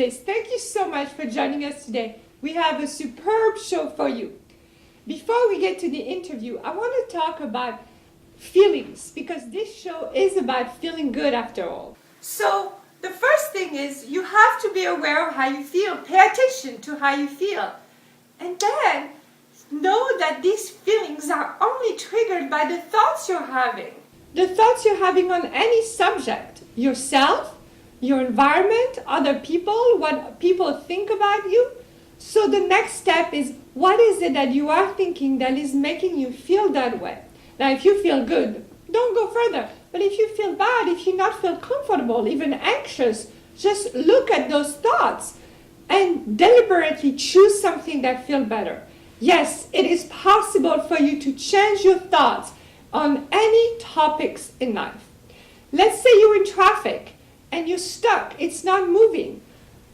Bliss. Thank you so much for joining us today. We have a superb show for you. Before we get to the interview, I want to talk about feelings because this show is about feeling good after all. So, the first thing is you have to be aware of how you feel. Pay attention to how you feel. And then know that these feelings are only triggered by the thoughts you're having. The thoughts you're having on any subject, yourself, your environment, other people, what people think about you. So the next step is, what is it that you are thinking that is making you feel that way? Now, if you feel good, don't go further. But if you feel bad, if you not feel comfortable, even anxious, just look at those thoughts and deliberately choose something that feels better. Yes, it is possible for you to change your thoughts on any topics in life. Let's say you're in traffic and you're stuck, it's not moving.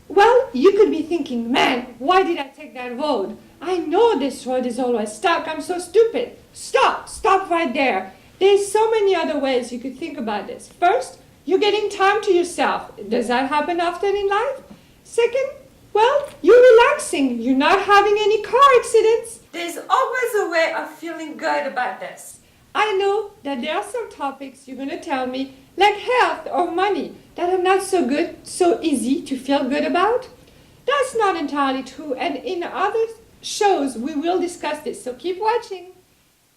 Well, you could be thinking, man, why did I take that road? I know this road is always stuck, I'm so stupid. Stop right there. There's so many other ways you could think about this. First, you're getting time to yourself. Does that happen often in life? Second, well, you're relaxing. You're not having any car accidents. There's always a way of feeling good about this. I know that there are some topics you're going to tell me, like health or money, that are not so good, so easy to feel good about. That's not entirely true, and in other shows we will discuss this, so keep watching.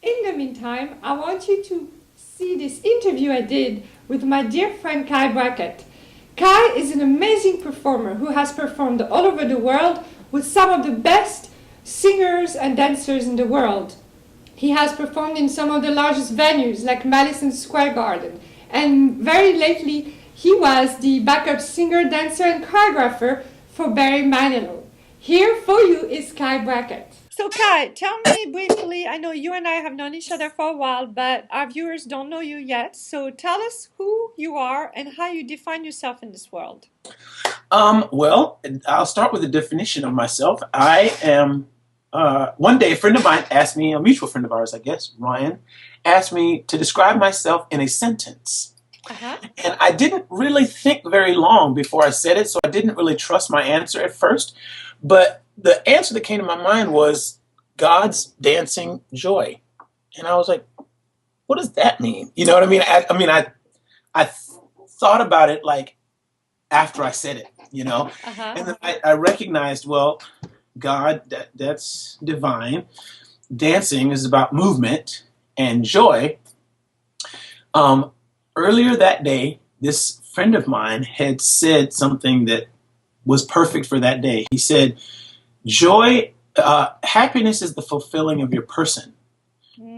In the meantime, I want you to see this interview I did with my dear friend Kye Brackett. Kye is an amazing performer who has performed all over the world with some of the best singers and dancers in the world. He has performed in some of the largest venues like Madison Square Garden, and very lately he was the backup singer, dancer and choreographer for Barry Manilow. Here for you is Kye Brackett. So Kye, tell me briefly, I know you and I have known each other for a while, but our viewers don't know you yet. So tell us who you are and how you define yourself in this world. Well, I'll start with the definition of myself. I am, one day a friend of mine asked me, a mutual friend of ours, I guess, Ryan, asked me to describe myself in a sentence. And I didn't really think very long before I said it, so I didn't really trust my answer at first. But the answer that came to my mind was God's dancing joy. And I was like, what does that mean? You know what I mean? I thought about it like after I said it, you know? And then I recognized, well, God, that's divine. Dancing is about movement and joy. Earlier that day, this friend of mine had said something that was perfect for that day. He said, happiness is the fulfilling of your person.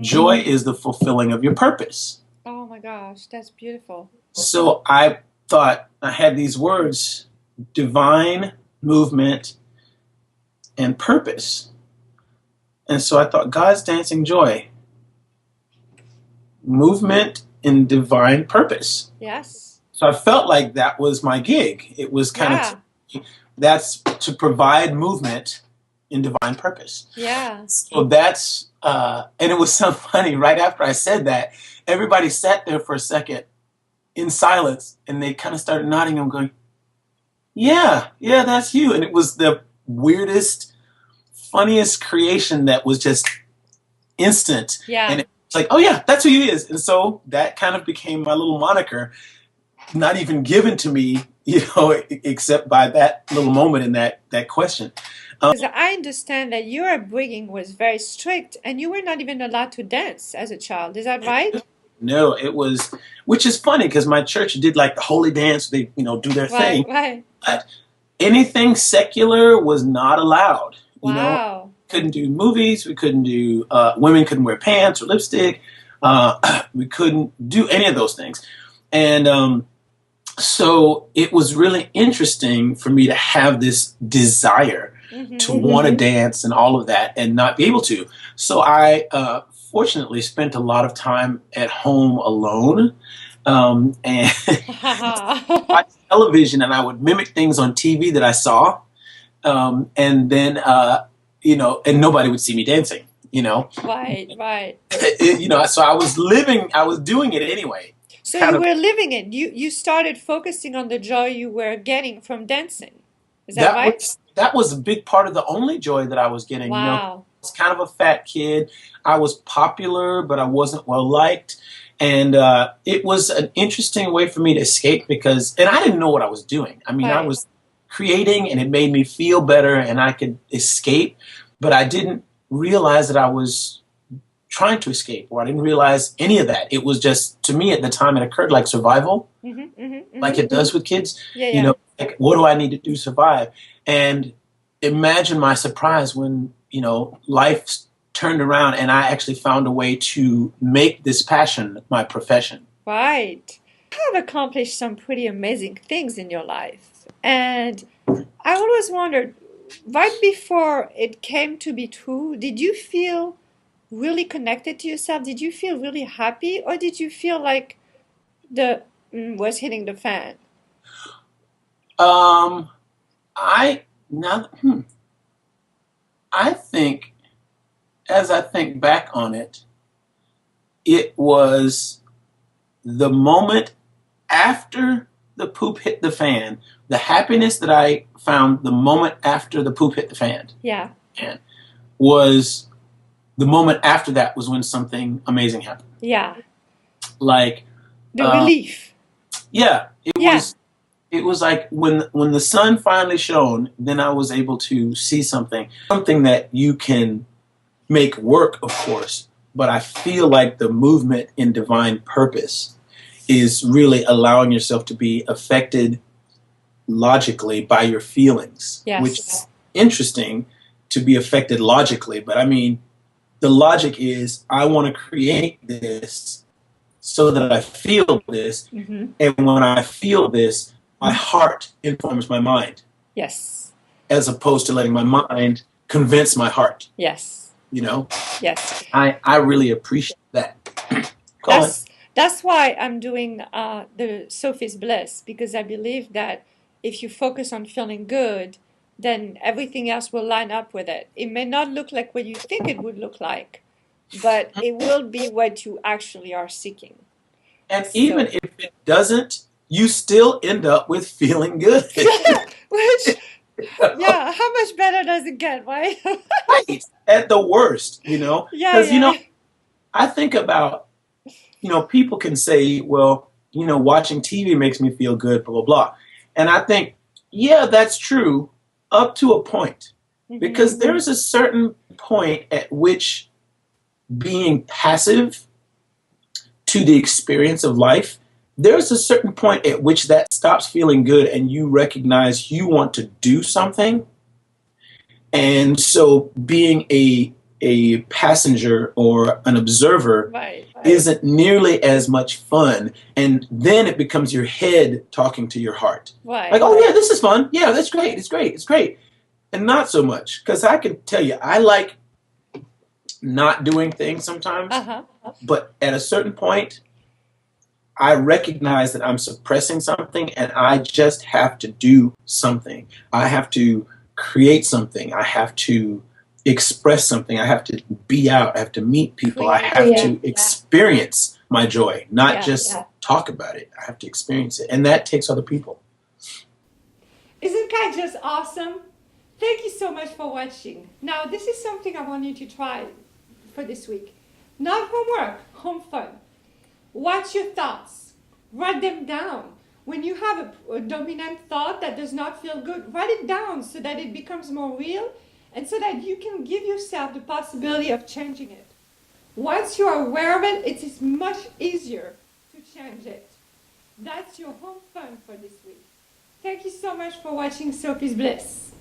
Joy is the fulfilling of your purpose. Oh my gosh, that's beautiful. So I thought, I had these words, divine, movement, and purpose. And so I thought, God's dancing joy, movement, and divine purpose. Yes. So I felt like that was my gig. It was kind of, that's to provide movement in divine purpose. Yeah. So that's, and it was so funny, right after I said that, everybody sat there for a second in silence, and they kind of started nodding and going, yeah, that's you. And it was the weirdest, funniest creation that was just instant. Yeah. And it's like, oh yeah, that's who he is. And so that kind of became my little moniker, not even given to me, you know, except by that little moment in that question. Because I understand that your upbringing was very strict and you were not even allowed to dance as a child. Is that right? No, it was, which is funny because my church did like the holy dance. They, you know, do their thing. Right. But anything secular was not allowed. You Wow. know, couldn't do movies. We couldn't do, women couldn't wear pants or lipstick. We couldn't do any of those things. And so it was really interesting for me to have this desire to want to dance and all of that and not be able to. So I fortunately spent a lot of time at home alone and watch television, and I would mimic things on TV that I saw. And then, you know, and nobody would see me dancing, you know. Right. You know, so I was doing it anyway. So you were living it. You started focusing on the joy you were getting from dancing. Is that right? That was a big part of the only joy that I was getting. You know, I Wow. was kind of a fat kid. I was popular, but I wasn't well liked. And it was an interesting way for me to escape and I didn't know what I was doing. I mean, I Right. was creating and it made me feel better and I could escape, but I didn't realize that I was trying to escape, or I didn't realize any of that. It was just, to me at the time, it occurred like survival, like it does with kids. Yeah, You yeah. know, like, what do I need to do to survive? And imagine my surprise when, life turned around and I actually found a way to make this passion my profession. Right. You have accomplished some pretty amazing things in your life. And I always wondered, right before it came to be true, did you feel really connected to yourself? Did you feel really happy? Or did you feel like the was hitting the fan? Um, I now I think, as I think back on it, it was the moment after the poop hit the fan, the happiness that I found the moment after the poop hit the fan, Yeah. and was the moment after that was when something amazing happened. Yeah. Like, The relief. yeah, Yeah. it was like when the sun finally shone, then I was able to see something that you can make work, of course, but I feel like the movement in divine purpose is really allowing yourself to be affected logically by your feelings, Yes. which is interesting, to be affected logically. But I mean, the logic is I want to create this so that I feel this. Mm-hmm. And when I feel this, my heart informs my mind, Yes. as opposed to letting my mind convince my heart. Yes. Yes. I really appreciate that. Go on. That's why I'm doing the Sophie's Bliss, because I believe that if you focus on feeling good, then everything else will line up with it. It may not look like what you think it would look like, but it will be what you actually are seeking. And So, even if it doesn't, you still end up with feeling good. which, yeah, how much better does it get, right? Right. At the worst, Yeah, because, yeah. I think about, people can say, well, watching TV makes me feel good, blah, blah, blah. And I think, yeah, that's true up to a point. Because there's a certain point at which being passive to the experience of life, there's a certain point at which that stops feeling good and you recognize you want to do something. And so being a passenger or an observer Right. isn't nearly as much fun. And then it becomes your head talking to your heart. Right. Like, oh yeah, this is fun. Yeah, that's great. It's great. It's great. And not so much. Because I can tell you, I like not doing things sometimes. Uh-huh. But at a certain point, I recognize that I'm suppressing something and I just have to do something. I have to create something. I have to express something. I have to be out. I have to meet people. I have to experience my joy, not just talk about it. I have to experience it. And that takes other people. Isn't that just awesome? Thank you so much for watching. Now, this is something I want you to try for this week. Not homework, home fun. Watch your thoughts. Write them down. When you have a dominant thought that does not feel good, write it down so that it becomes more real and so that you can give yourself the possibility of changing it. Once you are aware of it, it is much easier to change it. That's your home fun for this week. Thank you so much for watching Sophie's Bliss.